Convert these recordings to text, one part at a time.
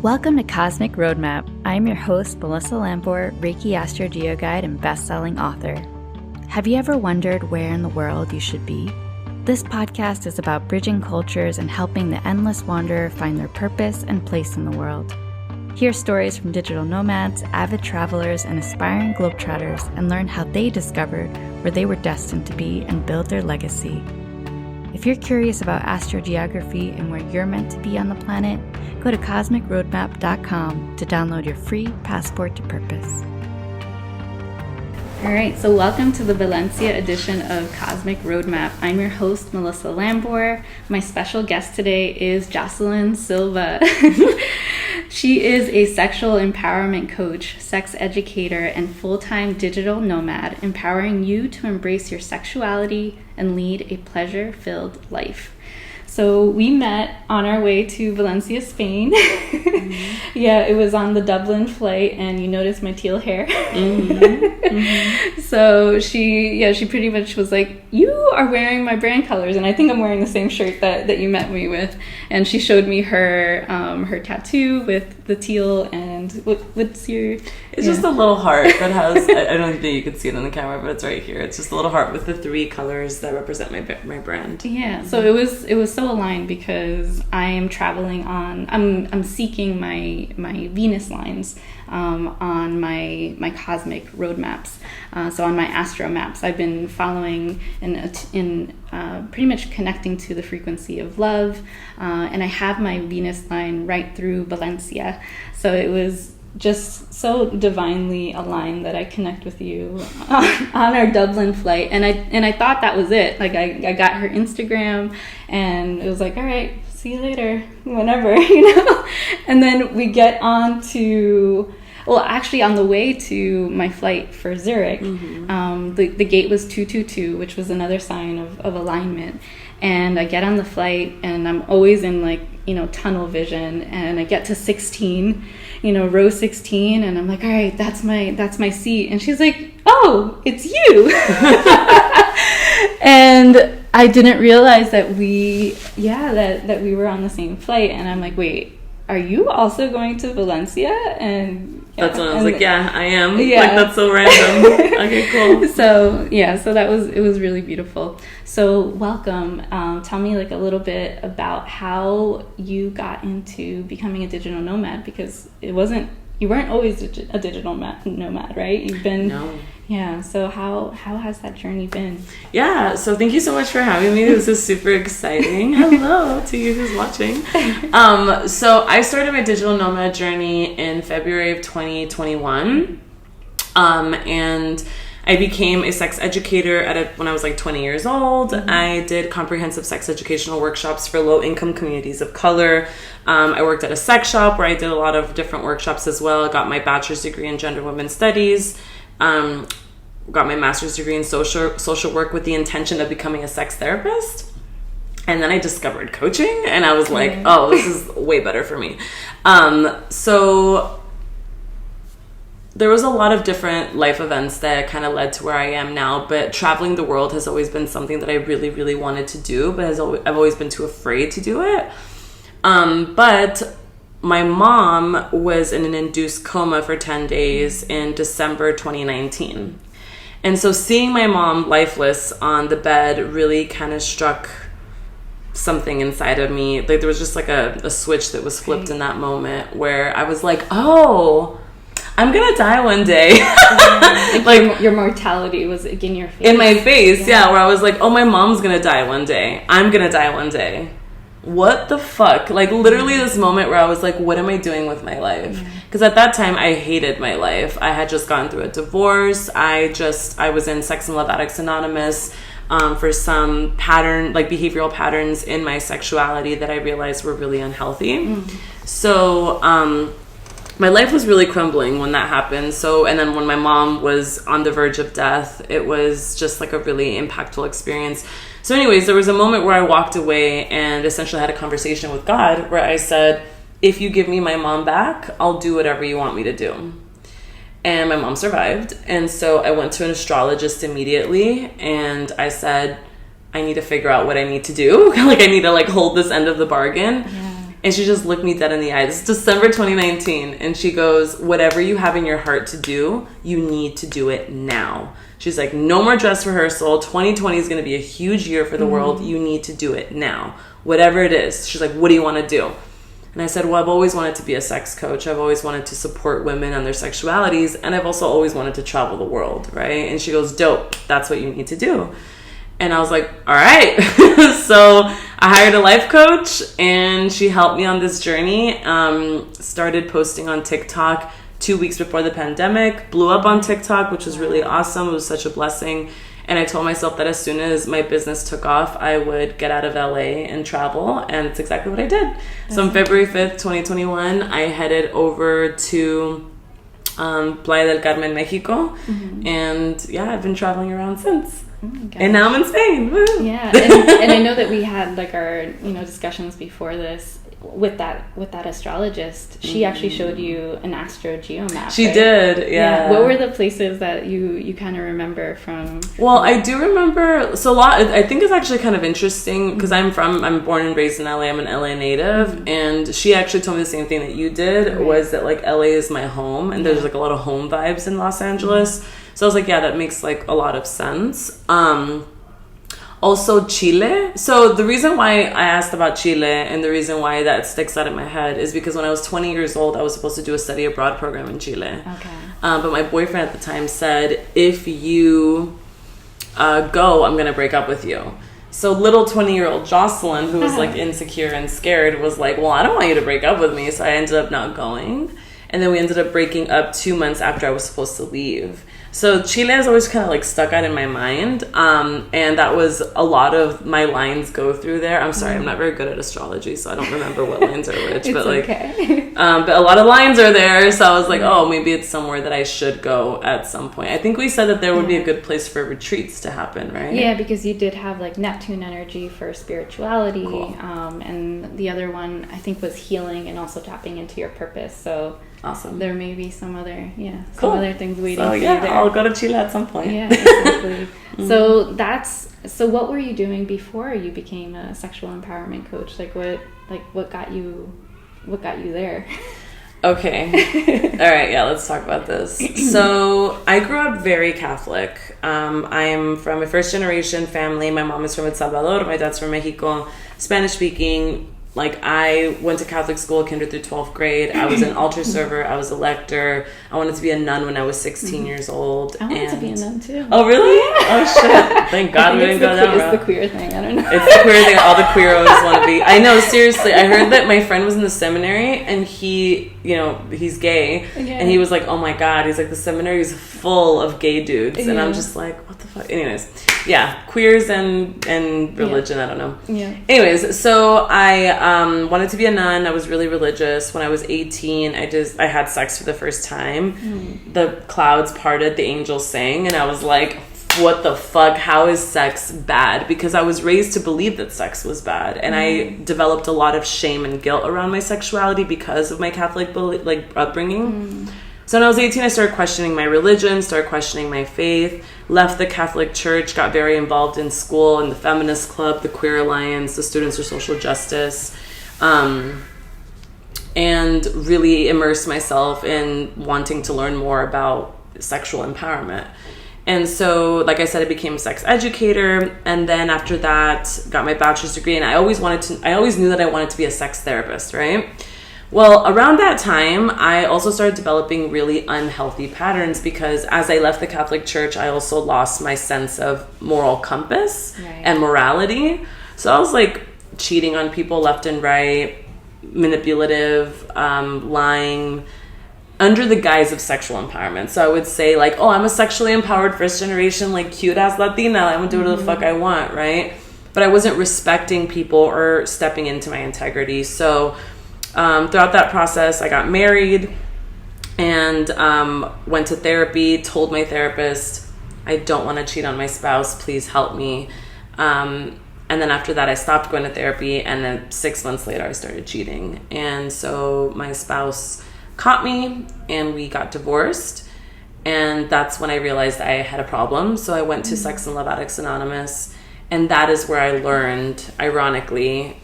Welcome to Cosmic Roadmap. I'm your host, Melissa Lambor, Reiki Astro Geo Guide and best-selling author. Have you ever wondered where in the world you should be? This podcast is about bridging cultures and helping the endless wanderer find their purpose and place in the world. Hear stories from digital nomads, avid travelers, and aspiring globetrotters, and learn how they discovered where they were destined to be and build their legacy. If you're curious about astrogeography and where you're meant to be on the planet, go to cosmicroadmap.com to download your free passport to purpose. All right, so welcome to the Valencia edition of Cosmic Roadmap. I'm your host, Melissa Lambor. My special guest today is Jocelyn Silva. She is a sexual empowerment coach, sex educator, and full-time digital nomad, empowering you to embrace your sexuality and lead a pleasure-filled life. So we met on our way to Valencia, Spain. Mm-hmm. Yeah, it was on the Dublin flight, and you noticed my teal hair. Mm-hmm. Mm-hmm. So she pretty much was like, "You are wearing my brand colors," and I think I'm wearing the same shirt that you met me with. And she showed me her tattoo with the teal and what's your? It's just a little heart that has. I don't think you can see it on the camera, but it's right here. It's just a little heart with the three colors that represent my brand. Yeah. So it was so aligned because I am traveling on. I'm seeking my Venus lines on my cosmic road maps. So on my astro maps, I've been following in pretty much connecting to the frequency of love, and I have my Venus line right through Valencia. So it was just so divinely aligned that I connect with you on our Dublin flight, and I thought that was it. Like I got her Instagram, and it was like, all right, see you later, whenever, And then we get on to. Well, actually, on the way to my flight for Zurich, mm-hmm. The gate was 222, which was another sign of alignment. And I get on the flight, and I'm always in tunnel vision. And I get to 16, row 16, and I'm like, all right, that's my seat. And she's like, oh, it's you. And I didn't realize that we were on the same flight. And I'm like, wait. Are you also going to Valencia? And that's when I was like, yeah, I am. Yeah. Like, that's so random. Okay, cool. So it was really beautiful. So welcome. Tell me a little bit about how you got into becoming a digital nomad, because you weren't always a digital nomad, right? You've been. No. Yeah, so how has that journey been? Yeah, so thank you so much for having me. This is super exciting. Hello to you who's watching. So I started my digital nomad journey in February of 2021. And I became a sex educator when I was 20 years old. Mm-hmm. I did comprehensive sex educational workshops for low-income communities of color. I worked at a sex shop where I did a lot of different workshops as well. I got my bachelor's degree in gender women's studies. Got my master's degree in social work with the intention of becoming a sex therapist. And then I discovered coaching, and I was like, oh, this is way better for me. So there was a lot of different life events that kind of led to where I am now, but traveling the world has always been something that I really, really wanted to do, but I've always been too afraid to do it. But my mom was in an induced coma for 10 days in December 2019. And so seeing my mom lifeless on the bed really kind of struck something inside of me. Like there was just a switch that was flipped in that moment where I was like, oh, I'm gonna die one day. Like your mortality was in your face. In my face, yeah, where I was like, oh, my mom's gonna die one day. I'm gonna die one day. What the fuck? Literally this moment where I was like, what am I doing with my life? Because at that time I hated my life. I had just gone through a divorce. I was in Sex and Love Addicts Anonymous for some behavioral patterns in my sexuality that I realized were really unhealthy. So my life was really crumbling when that happened. And then when my mom was on the verge of death, it was just a really impactful experience. So anyways, there was a moment where I walked away and essentially had a conversation with God where I said, if you give me my mom back, I'll do whatever you want me to do. And my mom survived. And so I went to an astrologist immediately and I said, I need to figure out what I need to do. I need to hold this end of the bargain. Yeah. And she just looked me dead in the eye. This is December 2019. And she goes, whatever you have in your heart to do, you need to do it now. She's like, no more dress rehearsal. 2020 is going to be a huge year for the world. You need to do it now. Whatever it is. She's like, what do you want to do? And I said, well, I've always wanted to be a sex coach. I've always wanted to support women on their sexualities. And I've also always wanted to travel the world, right? And she goes, dope. That's what you need to do. And I was like, all right. So I hired a life coach and she helped me on this journey. Started posting on TikTok 2 weeks before the pandemic, blew up on TikTok, which was really awesome. It was such a blessing. And I told myself that as soon as my business took off, I would get out of LA and travel. And it's exactly what I did. So on February 5th, 2021, I headed over to Playa del Carmen, Mexico. And yeah, I've been traveling around since. Oh and now I'm in Spain. Woo. Yeah, and I know that we had like our discussions before this with that astrologist. She actually showed you an astro geomap. She right? did, yeah. What were the places that you kind of remember from? Well, I do remember. So a lot. I think it's actually kind of interesting because I'm born and raised in LA. I'm an LA native, and she actually told me the same thing that you did. Was that like LA is my home, and there's like a lot of home vibes in Los Angeles. So I was like, yeah, that makes like a lot of sense. Also Chile. So the reason why I asked about Chile and the reason why that sticks out in my head is because when I was 20 years old, I was supposed to do a study abroad program in Chile. Okay. But my boyfriend at the time said, if you go, I'm going to break up with you. So little 20-year-old Jocelyn, who was like insecure and scared, was like, well, I don't want you to break up with me. So I ended up not going. And then we ended up breaking up 2 months after I was supposed to leave. So Chile has always kind of like stuck out in my mind. And that was a lot of my lines go through there. I'm sorry, I'm not very good at astrology, so I don't remember what lines are which. But like, okay. But a lot of lines are there. So I was like, oh, maybe it's somewhere that I should go at some point. I think we said that there would be a good place for retreats to happen, right? Yeah, because you did have like Neptune energy for spirituality. Cool. And the other one I think was healing and also tapping into your purpose. So awesome. There may be some other, some other things waiting for you there. I'll go to Chile at some point. Yeah, exactly. So what were you doing before you became a sexual empowerment coach? What got you there? Okay. All right. Yeah, let's talk about this. So I grew up very Catholic. I'm from a first generation family. My mom is from El Salvador. My dad's from Mexico, Spanish speaking. Like, I went to Catholic school, kinder through 12th grade. I was an altar server. I was a lector. I wanted to be a nun when I was 16 years old. I wanted to be a nun, too. Oh, really? Oh, shit. Thank God we didn't go that route. It's the queer thing. I don't know. It's the queer thing all the queer always want to be. I know, seriously. I heard that my friend was in the seminary, and he, he's gay. Okay. And he was like, oh, my God. He's like, the seminary is full of gay dudes. Yeah. And I'm just like, what the fuck? Anyways, yeah, queers and religion, I don't know. Yeah. Anyways, so I wanted to be a nun. I was really religious. When I was 18, I had sex for the first time. The clouds parted, the angels sang, and I was like, what the fuck? How is sex bad? Because I was raised to believe that sex was bad, and I developed a lot of shame and guilt around my sexuality because of my Catholic upbringing. So when I was 18, I started questioning my religion, started questioning my faith, left the Catholic Church, got very involved in school, in the Feminist Club, the Queer Alliance, the Students for Social Justice, and really immersed myself in wanting to learn more about sexual empowerment. And so, like I said, I became a sex educator, and then after that, got my bachelor's degree, and I always knew that I wanted to be a sex therapist, right? Well, around that time, I also started developing really unhealthy patterns because as I left the Catholic Church, I also lost my sense of moral compass and morality. So I was like cheating on people left and right, manipulative, lying, under the guise of sexual empowerment. So I would say like, oh, I'm a sexually empowered first generation, like cute ass Latina. I'm gonna do whatever the fuck I want, right? But I wasn't respecting people or stepping into my integrity. So throughout that process, I got married and went to therapy, told my therapist, I don't want to cheat on my spouse, please help me. And then after that, I stopped going to therapy, and then 6 months later, I started cheating. And so my spouse caught me, and we got divorced. And that's when I realized I had a problem. So I went to Sex and Love Addicts Anonymous, and that is where I learned, ironically,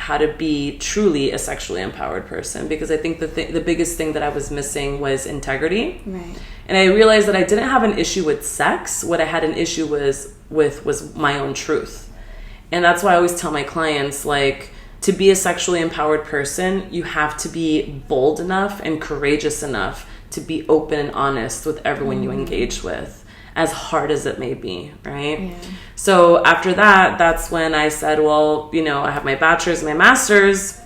how to be truly a sexually empowered person, because I think the biggest thing that I was missing was integrity. Right. And I realized that I didn't have an issue with sex. What I had an issue with was my own truth. And that's why I always tell my clients, like, to be a sexually empowered person, you have to be bold enough and courageous enough to be open and honest with everyone you engage with, as hard as it may be, right? Yeah. So after that, that's when I said, well, you know, I have my bachelor's, my master's.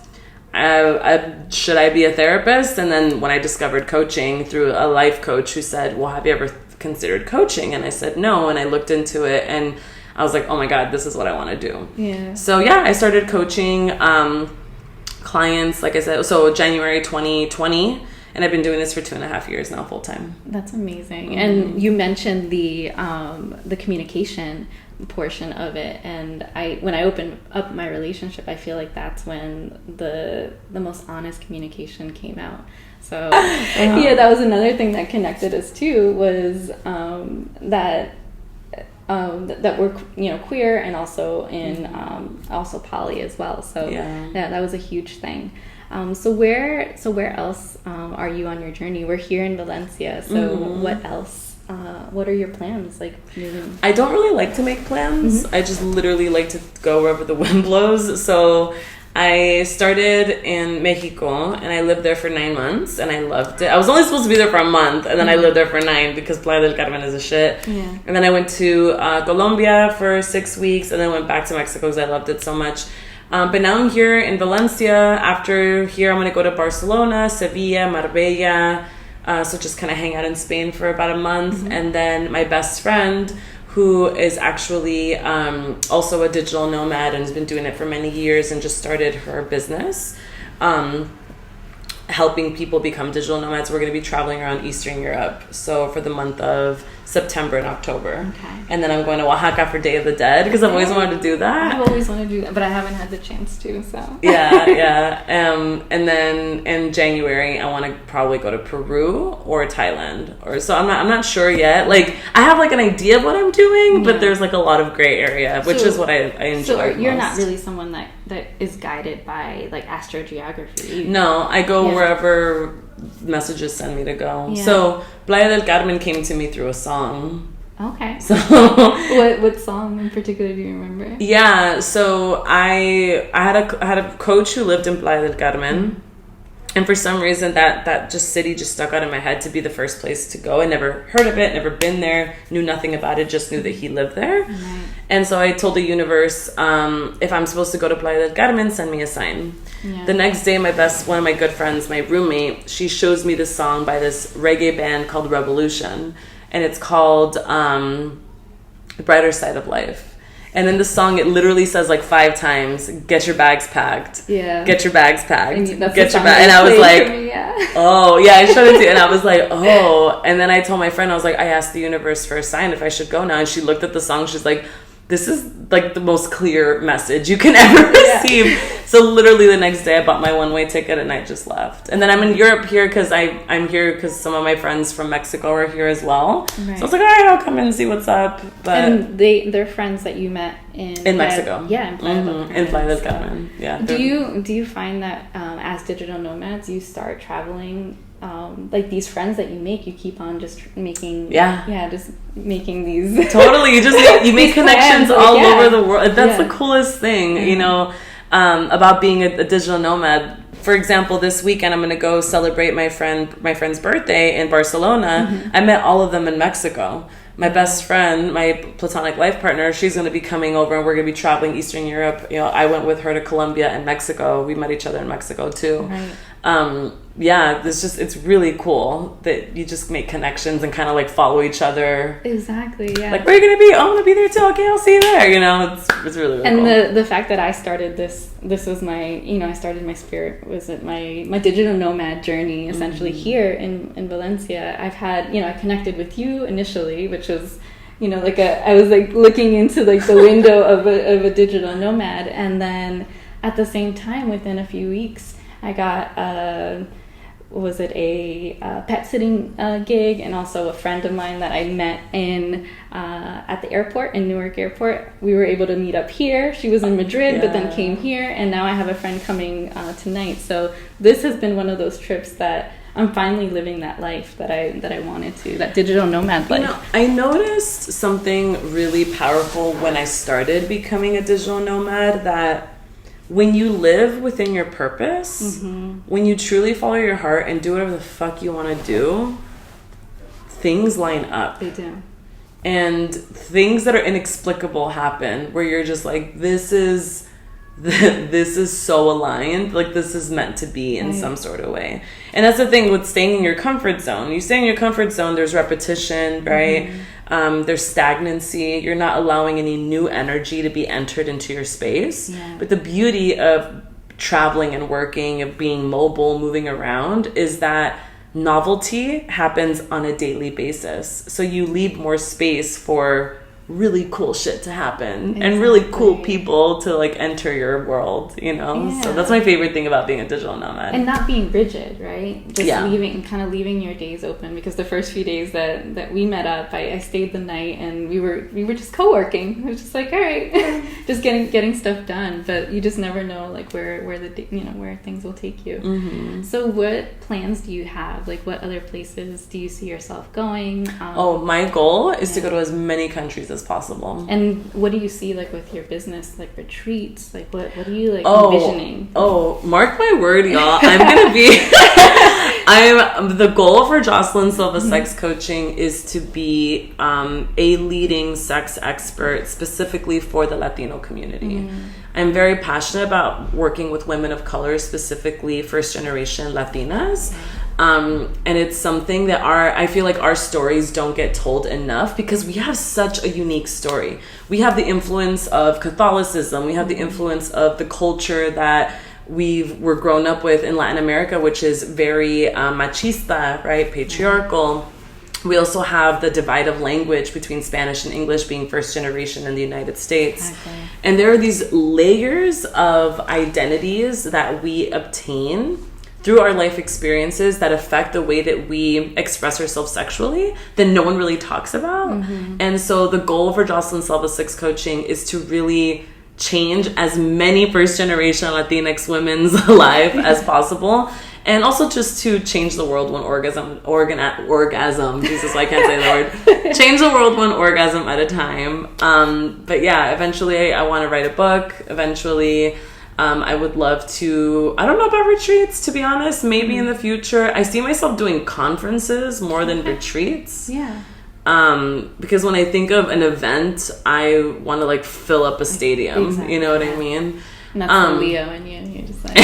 Should I be a therapist? And then when I discovered coaching through a life coach who said, well, have you ever considered coaching? And I said no, and I looked into it, and I was like, oh my God, this is what I want to do. Yeah. So yeah, I started coaching clients, like I said, so January 2020, and I've been doing this for 2.5 years now, full time. That's amazing. And you mentioned the communication portion of it, and when I opened up my relationship, I feel like that's when the most honest communication came out. So yeah, that was another thing that connected us too, was that we're, you know, queer, and also in also poly as well. So yeah, that was a huge thing. So where else are you on your journey? We're here in Valencia, so what else? What are your plans like moving? I don't really like to make plans. I just literally like to go wherever the wind blows. So I started in Mexico, and I lived there for 9 months, and I loved it. I was only supposed to be there for a month, and then I lived there for 9 because Playa del Carmen is a shit. Yeah. And then I went to Colombia for 6 weeks, and then went back to Mexico because I loved it so much. But now I'm here in Valencia. After here, I'm going to go to Barcelona, Sevilla, Marbella. So just kind of hang out in Spain for about a month. And then my best friend, who is actually also a digital nomad and has been doing it for many years and just started her business, helping people become digital nomads. We're going to be traveling around Eastern Europe. So for the month of September and October. Okay. And then I'm going to Oaxaca for Day of the Dead because I've always wanted to do that. I've always wanted to do that, but I haven't had the chance to, so. Yeah. And then in January, I want to probably go to Peru or Thailand. So I'm not sure yet. Like, I have like an idea of what I'm doing, but there's like a lot of gray area, which is what I enjoy. So you're not really someone that is guided by like astrogeography. No, I go wherever messages send me to go. Yeah. So Playa del Carmen came to me through a song. Okay. So what song in particular do you remember? Yeah, so I had a coach who lived in Playa del Carmen, and for some reason that just city just stuck out in my head to be the first place to go. I never heard of it, never been there, knew nothing about it, just knew that he lived there. Right. And so I told the universe, if I'm supposed to go to Playa del Carmen, send me a sign. Yeah. The next day, one of my good friends, my roommate, she shows me this song by this reggae band called Revolution, and it's called Brighter Side of Life. And in the song, it literally says like 5 times, get your bags packed. Yeah. Get your bags packed. And get your bags. And I was like, oh, yeah, I showed it to you. And I was like, oh. And then I told my friend, I was like, I asked the universe for a sign if I should go now. And she looked at the song. She's like, this is like the most clear message you can ever receive. So literally the next day I bought my one-way ticket and I just left. And then I'm in Europe here because I'm here because some of my friends from Mexico are here as well. Right. So I was like, all right, I'll come in and see what's up. But and they're friends that you met in Mexico. Yeah, in Playa del Carmen. In Playa del Carmen. Yeah. Do you find that as digital nomads you start traveling, like these friends that you make, you keep on just making just making these totally you make connections all over the world. That's the coolest thing, you know, about being a digital nomad. For example, this weekend I'm going to go celebrate my friend's birthday in Barcelona. I met all of them in Mexico. My best friend, my platonic life partner, she's going to be coming over and we're going to be traveling Eastern Europe. You know, I went with her to Colombia and Mexico. We met each other in Mexico too. Right. It's really cool that you just make connections and kind of like follow each other. Exactly, yeah. Like, where are you going to be? Oh, I'm going to be there too. Okay, I'll see you there. You know, it's really, really cool. And the fact that I started this was my, you know, I started my spirit, was it my digital nomad journey essentially here in Valencia. I've had, you know, I connected with you initially, which was, you know, like I was like looking into like the window of a digital nomad, and then at the same time within a few weeks I got was it a pet sitting gig, and also a friend of mine that I met in at the airport, in Newark Airport. We were able to meet up here. She was in Madrid, but then came here, and now I have a friend coming tonight. So this has been one of those trips that I'm finally living that life that I wanted to, that digital nomad life. You know, I noticed something really powerful when I started becoming a digital nomad, that when you live within your purpose, when you truly follow your heart and do whatever the fuck you want to do, things line up. They do. And things that are inexplicable happen, where you're just like, this is so aligned, like this is meant to be in some sort of way. And that's the thing with staying in your comfort zone. You stay in your comfort zone, there's repetition, right? There's stagnancy. You're not allowing any new energy to be entered into your space. But the beauty of traveling and working, of being mobile, moving around, is that novelty happens on a daily basis. So you leave more space for really cool shit to happen and really cool people to like enter your world, you know? So that's my favorite thing about being a digital nomad. And not being rigid, right? Just leaving your days open, because the first few days that we met up, I stayed the night, and we were just co-working. It was just like, all right, just getting stuff done, but you just never know like where things will take you. So what plans do you have? Like, what other places do you see yourself going? My goal is to go to as many countries as possible. And what do you see like with your business, like retreats? Like what are you like envisioning? Mark my word, y'all. I'm gonna be the goal for Jocelyn Silva Sex Coaching is to be a leading sex expert specifically for the Latino community. I'm very passionate about working with women of color, specifically first generation Latinas. And it's something that I feel like our stories don't get told enough, because we have such a unique story. We have the influence of Catholicism. We have the influence of the culture that we're grown up with in Latin America, which is very machista, right? Patriarchal. We also have the divide of language between Spanish and English, being first generation in the United States. And there are these layers of identities that we obtain through our life experiences that affect the way that we express ourselves sexually that no one really talks about. And so the goal for Jocelyn Silva Sex Coaching is to really change as many first generation Latinx women's life as possible, and also just to change the world one orgasm, Jesus, I can't say the word. Change the world one orgasm at a time. But yeah, eventually I want to write a book. Eventually I would love to, I don't know about retreats, to be honest, maybe in the future. I see myself doing conferences more than retreats. Because when I think of an event, I want to like fill up a stadium. You know what I mean? And that's the Leo in you. You're just like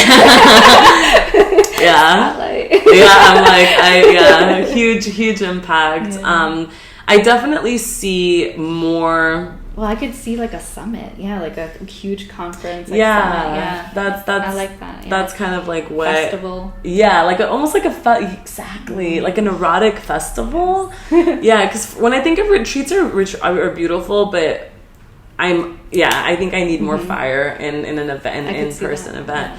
I'm like huge impact. I definitely see more. Well, I could see like a summit, like a huge conference. Like summit, that's I like that. That's kind of like what festival. Like almost like like an erotic festival. Because when I think of retreats are beautiful, but I think I need more fire in an event, in-person event.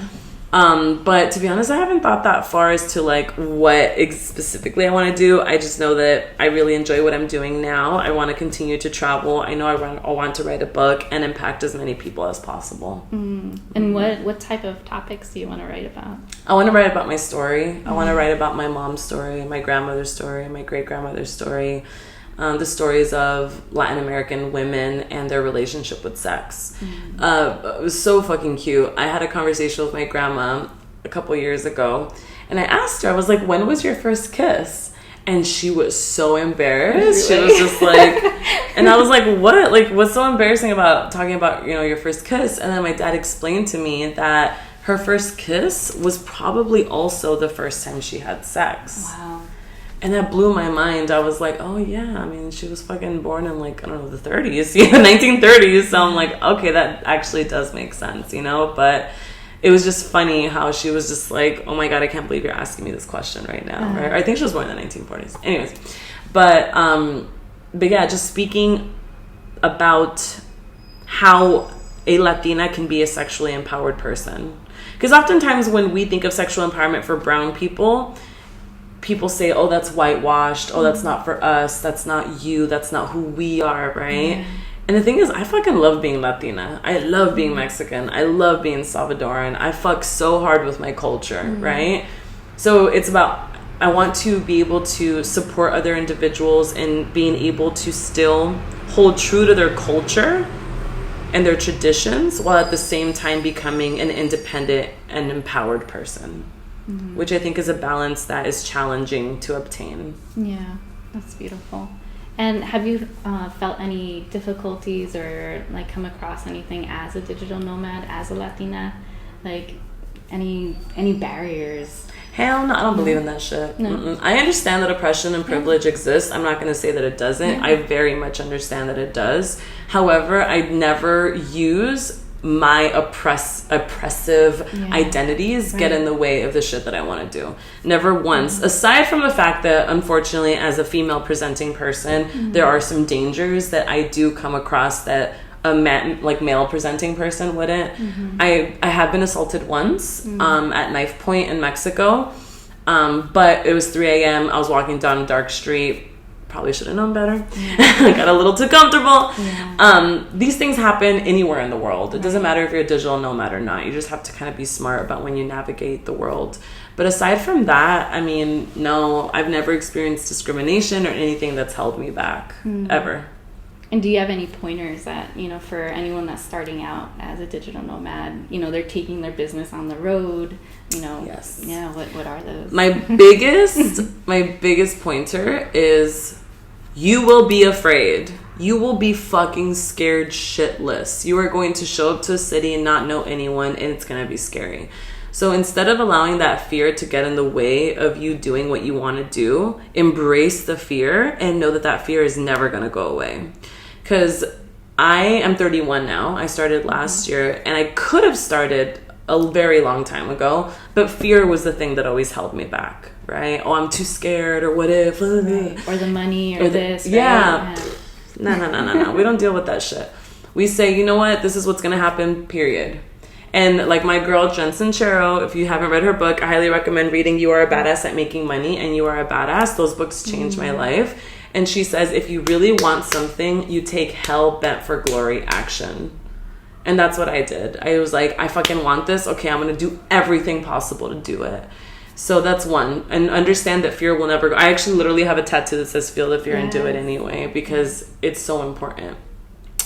But to be honest, I haven't thought that far as to like what specifically I want to do. I just know that I really enjoy what I'm doing now. I want to continue to travel. I know I want to write a book and impact as many people as possible. And what type of topics do you want to write about? I want to write about my story. I want to write about my mom's story, my grandmother's story, my great-grandmother's story. The stories of Latin American women and their relationship with sex. It was so fucking cute. I had a conversation with my grandma a couple years ago, and I asked her, I was like, when was your first kiss? And she was so embarrassed. Really? She was just like, and I was like, what? Like, what's so embarrassing about talking about, your first kiss? And then my dad explained to me that her first kiss was probably also the first time she had sex. Wow. And that blew my mind. I was like, oh yeah, I mean, she was fucking born in like, I don't know, the 30s, 1930s. So I'm like, okay, that actually does make sense, But it was just funny how she was just like, oh my God, I can't believe you're asking me this question right now. Right? I think she was born in the 1940s. Anyways, but yeah, just speaking about how a Latina can be a sexually empowered person. Because oftentimes when we think of sexual empowerment for brown people, people say, oh, that's whitewashed. Oh, that's not for us. That's not you. That's not who we are, right? Yeah. And the thing is, I fucking love being Latina. I love being Mexican. I love being Salvadoran. I fuck so hard with my culture, right? So it's about, I want to be able to support other individuals and being able to still hold true to their culture and their traditions while at the same time becoming an independent and empowered person, which I think is a balance that is challenging to obtain. Yeah, that's beautiful. And have you felt any difficulties or like come across anything as a digital nomad, as a Latina, like any barriers? Hell no, I don't believe in that shit. No. I understand that oppression and privilege exists. I'm not going to say that it doesn't. Yeah. I very much understand that it does. However, I never use my oppressive identities get in the way of the shit that I want to do. Never once. Aside from the fact that, unfortunately, as a female presenting person, there are some dangers that I do come across that a male presenting person wouldn't. I have been assaulted once at knife point in Mexico, but it was 3 a.m. I was walking down a dark street. Probably should have known better. I got a little too comfortable. These things happen anywhere in the world. It doesn't matter if you're a digital nomad or not. You just have to kind of be smart about when you navigate the world. But aside from that, I mean, no, I've never experienced discrimination or anything that's held me back, ever. And do you have any pointers that, for anyone that's starting out as a digital nomad, they're taking their business on the road, Yes. Yeah, what are those? My biggest pointer is you will be afraid. You will be fucking scared shitless. You are going to show up to a city and not know anyone, and it's going to be scary. So instead of allowing that fear to get in the way of you doing what you want to do, embrace the fear and know that fear is never going to go away. Because I am 31 now. I started last year, and I could have started a very long time ago, but fear was the thing that always held me back, right? Oh, I'm too scared, or what if? Right. Or the money, or this. Right? Yeah. No. We don't deal with that shit. We say, you know what? This is what's going to happen, period. And like my girl, Jen Sincero, if you haven't read her book, I highly recommend reading You Are a Badass at Making Money and You Are a Badass. Those books changed my life. And she says, if you really want something, you take hell bent for glory action. And that's what I did. I was like, I fucking want this. Okay, I'm going to do everything possible to do it. So that's one. And understand that fear will never go. I actually literally have a tattoo that says feel the fear and do it anyway, because it's so important.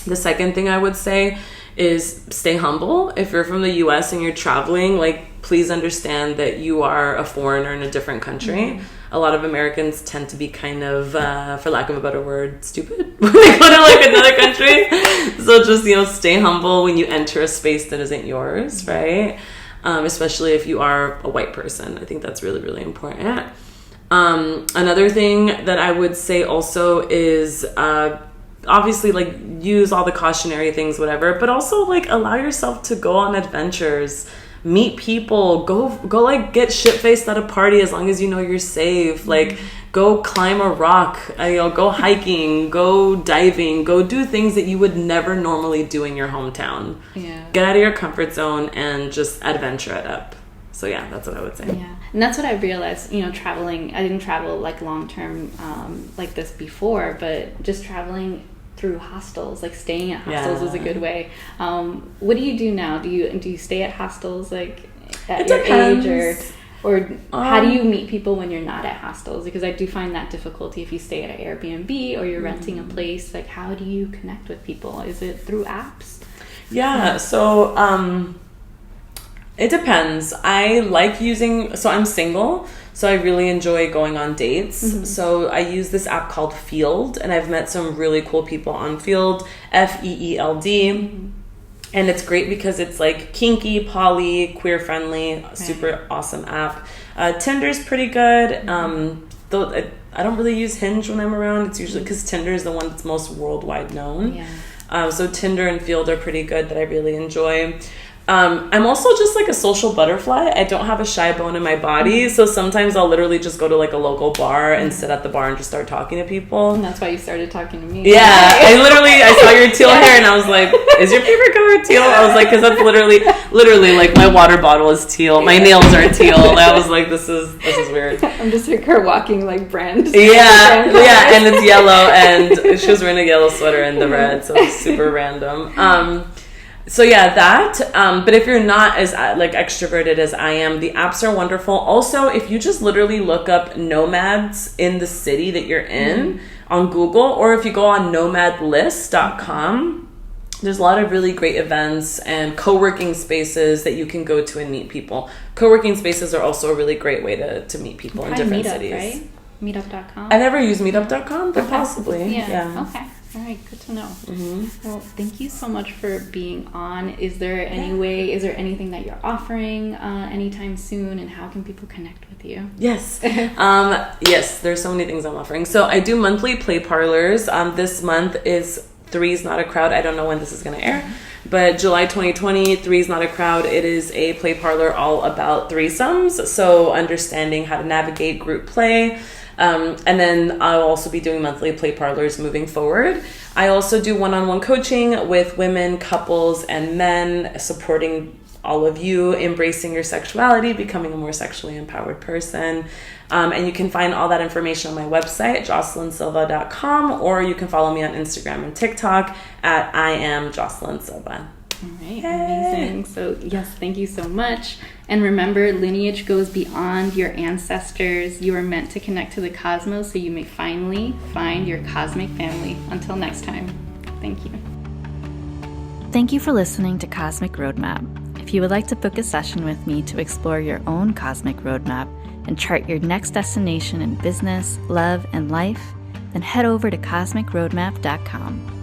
The second thing I would say is stay humble. If you're from the US and you're traveling, like, please understand that you are a foreigner in a different country. A lot of Americans tend to be kind of, for lack of a better word, stupid when they go to like another country. So just, stay humble when you enter a space that isn't yours, right? Especially if you are a white person. I think that's really, really important. Another thing that I would say also is, obviously, like, use all the cautionary things, whatever, but also, like, allow yourself to go on adventures, meet people, go like, get shit-faced at a party as long as you know you're safe, like, go climb a rock, go hiking, go diving, go do things that you would never normally do in your hometown. Yeah. Get out of your comfort zone and just adventure it up. So yeah, that's what I would say. Yeah, and that's what I realized, traveling, I didn't travel like long-term like this before, but just traveling through hostels, like staying at hostels was a good way. What do you do now? Do you stay at hostels like at your age, or how do you meet people when you're not at hostels? Because I do find that difficulty if you stay at an Airbnb or you're renting a place. Like, how do you connect with people? Is it through apps? Yeah, so it depends. I like so I'm single, so I really enjoy going on dates. So I use this app called Field, and I've met some really cool people on Field, FEELD. And it's great because it's like kinky, poly, queer friendly, super awesome app. Tinder's pretty good. Though I don't really use Hinge when I'm around. It's usually because Tinder is the one that's most worldwide known. So Tinder and Field are pretty good that I really enjoy. I'm also just like a social butterfly. I don't have a shy bone in my body. So sometimes I'll literally just go to like a local bar and sit at the bar and just start talking to people. And that's why you started talking to me. Yeah. I saw your teal hair and I was like, is your favorite color teal? I was like, because that's literally like my water bottle is teal. My nails are teal. I was like, this is weird. I'm just like her walking like brand. Yeah. And it's yellow and she was wearing a yellow sweater and the red. So it's super random. So yeah, that. But if you're not as like extroverted as I am, the apps are wonderful. Also, if you just literally look up nomads in the city that you're in on Google, or if you go on nomadlist.com, there's a lot of really great events and co-working spaces that you can go to and meet people. Co-working spaces are also a really great way to meet people in different cities. Right? Meetup.com? I never use meetup.com, but possibly. Yeah. Okay. All right, good to know. Well, thank you so much for being on. Is there anything that you're offering anytime soon, and how can people connect with you? Yes. Yes, there's so many things I'm offering. So I do monthly play parlors. This month is Three's Not a Crowd. I don't know when this is going to air, but July 2020, Three's Not a Crowd. It is a play parlor all about threesomes. So understanding how to navigate group play. And then I'll also be doing monthly play parlors moving forward. I also do one-on-one coaching with women, couples, and men, supporting all of you, embracing your sexuality, becoming a more sexually empowered person. And you can find all that information on my website, jocelynsilva.com, or you can follow me on Instagram and TikTok at I am Jocelyn Silva. All right, amazing. So yes, thank you so much. And remember, lineage goes beyond your ancestors. You are meant to connect to the cosmos so you may finally find your cosmic family. Until next time, thank you. Thank you for listening to Cosmic Roadmap. If you would like to book a session with me to explore your own cosmic roadmap and chart your next destination in business, love, and life, then head over to cosmicroadmap.com.